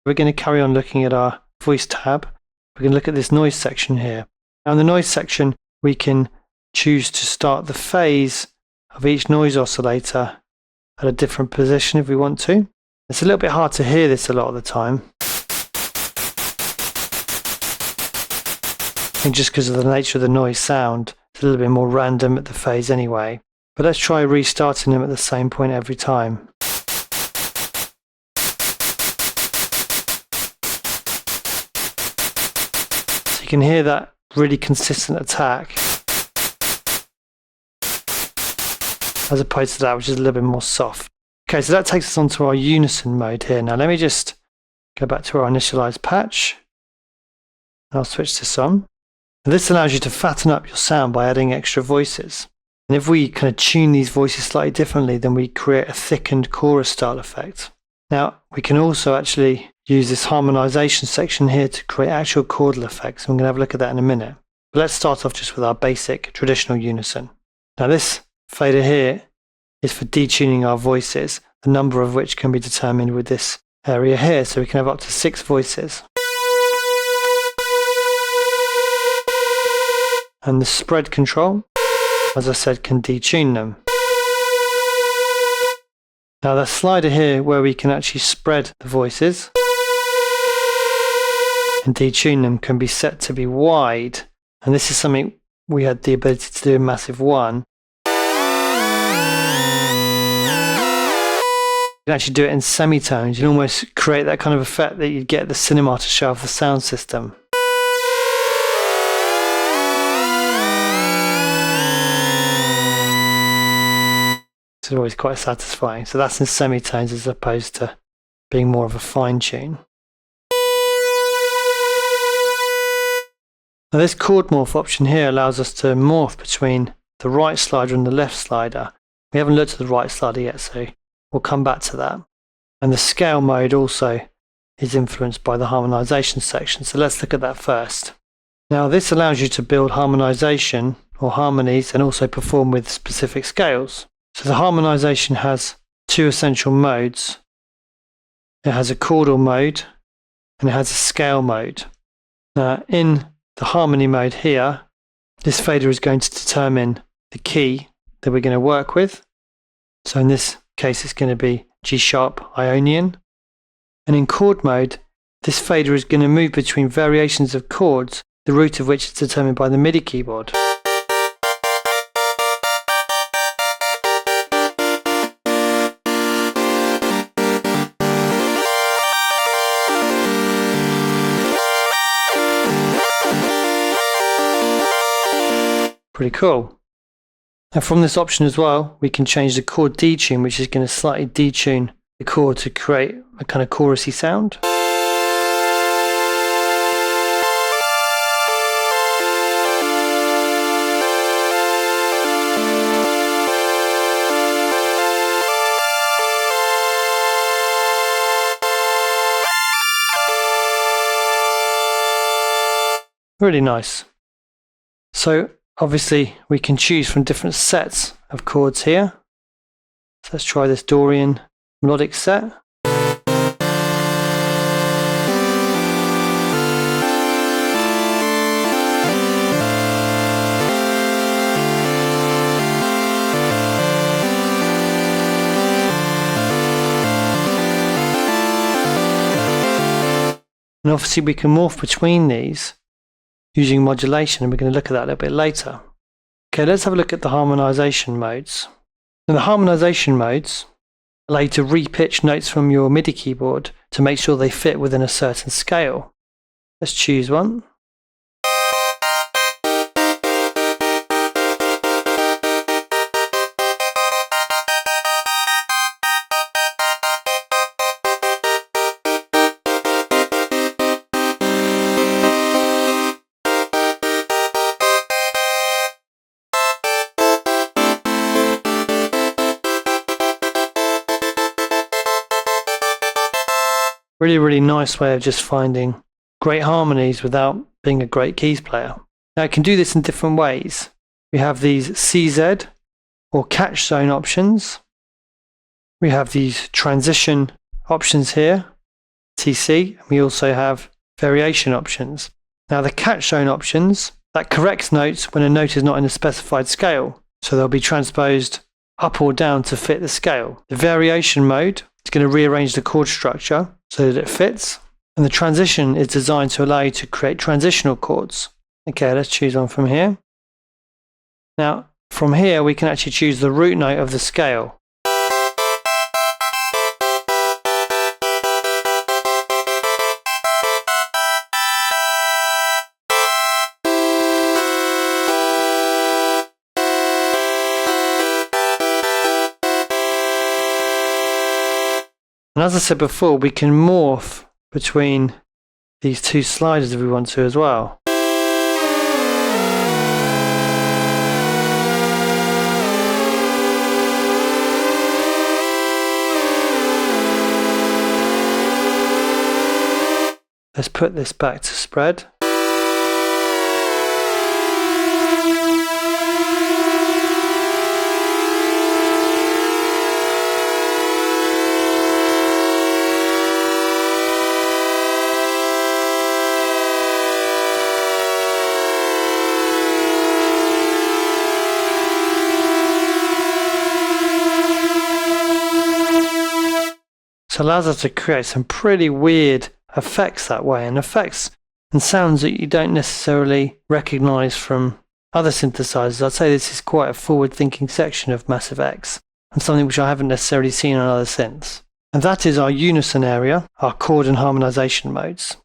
We're going to carry on looking at our voice tab. We're going to look at this noise section here. Now in the noise section, we can choose to start the phase of each noise oscillator at a different position if we want to. It's a little bit hard to hear this a lot of the time. I think just because of the nature of the noise sound, it's a little bit more random at the phase anyway. But let's try restarting them at the same point every time. So you can hear that really consistent attack, as opposed to that which is a little bit more soft. Okay, so that takes us on to our unison mode here. Now let me just go back to our initialized patch. I'll switch this on. And this allows you to fatten up your sound by adding extra voices. And if we kind of tune these voices slightly differently, then we create a thickened chorus style effect. Now we can also actually use this harmonization section here to create actual chordal effects. And we're going to have a look at that in a minute. But let's start off just with our basic traditional unison. Now this fader here is for detuning our voices, the number of which can be determined with this area here. So we can have up to 6 voices. And the spread control, as I said, can detune them. Now the slider here where we can actually spread the voices and detune them can be set to be wide. And this is something we had the ability to do in Massive 1. You can actually do it in semitones. You can almost create that kind of effect that you'd get the cinema to show off the sound system. It's always quite satisfying. So that's in semitones as opposed to being more of a fine tune. Now this chord morph option here allows us to morph between the right slider and the left slider. We haven't looked at the right slider yet, so we'll come back to that. And the scale mode also is influenced by the harmonization section. So let's look at that first. Now this allows you to build harmonization or harmonies and also perform with specific scales. So the harmonization has 2 essential modes. It has a chordal mode and it has a scale mode. Now in the harmony mode here, this fader is going to determine the key that we're going to work with. So in this case it's going to be G sharp Ionian. And in chord mode, this fader is going to move between variations of chords, the root of which is determined by the MIDI keyboard. Pretty cool. And from this option as well, we can change the chord detune, which is going to slightly detune the chord to create a kind of chorusy sound. Really nice. So obviously we can choose from different sets of chords here. So let's try this Dorian melodic set. And obviously we can morph between these using modulation, and we're going to look at that a little bit later. Okay, let's have a look at the harmonization modes. Now the harmonization modes allow you to re-pitch notes from your MIDI keyboard to make sure they fit within a certain scale. Let's choose one. Really, really nice way of just finding great harmonies without being a great keys player. Now I can do this in different ways. We have these CZ or catch zone options. We have these transition options here TC, and we also have variation options. Now the catch zone options, that corrects notes when a note is not in a specified scale, so they'll be transposed up or down to fit the scale. The variation mode is going to rearrange the chord structure so that it fits, and the transition is designed to allow you to create transitional chords. Okay, let's choose one from here. Now from here we can actually choose the root note of the scale. And as I said before, we can morph between these two sliders if we want to as well. Let's put this back to spread. So it allows us to create some pretty weird effects that way, and effects and sounds that you don't necessarily recognize from other synthesizers. I'd say this is quite a forward-thinking section of Massive X, and something which I haven't necessarily seen on other synths. And that is our unison area, our chord and harmonization modes.